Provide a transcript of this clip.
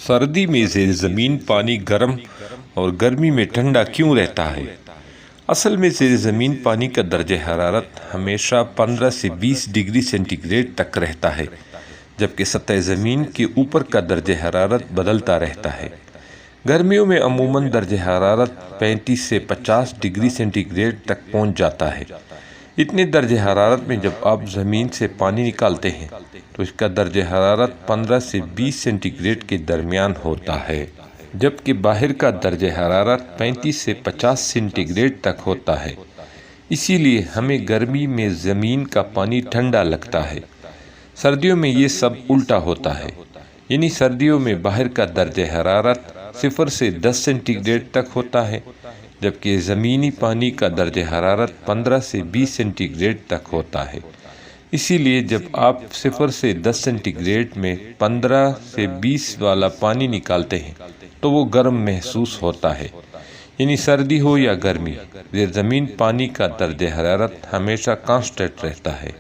سردی میں زیر زمین پانی گرم اور گرمی میں ٹھنڈا کیوں رہتا ہے؟ اصل میں زیر زمین پانی کا درجہ حرارت ہمیشہ 15 سے 20 ڈگری سینٹی گریڈ تک رہتا ہے، جبکہ سطح زمین کے اوپر کا درجہ حرارت بدلتا رہتا ہے۔ گرمیوں میں عموماً درجہ حرارت 35 سے 50 ڈگری سینٹی گریڈ تک پہنچ جاتا ہے۔ اتنے درجہ حرارت میں جب آپ زمین سے پانی نکالتے ہیں تو اس کا درجہ حرارت 15 سے 20 سینٹی گریڈ کے درمیان ہوتا ہے، جبکہ باہر کا درجہ حرارت 35 سے 50 سینٹی گریڈ تک ہوتا ہے۔ اسی لیے ہمیں گرمی میں زمین کا پانی ٹھنڈا لگتا ہے۔ سردیوں میں یہ سب الٹا ہوتا ہے، یعنی سردیوں میں باہر کا درجہ حرارت 0 سے 10 سینٹی گریڈ تک ہوتا ہے، جبکہ زمینی پانی کا درجہ حرارت 15 سے 20 سینٹی گریڈ تک ہوتا ہے۔ اسی لیے جب آپ 0 سے 10 سینٹی گریڈ میں 15 سے 20 والا پانی نکالتے ہیں تو وہ گرم محسوس ہوتا ہے۔ یعنی سردی ہو یا گرمی، زیر زمین پانی کا درجہ حرارت ہمیشہ کانسٹنٹ رہتا ہے۔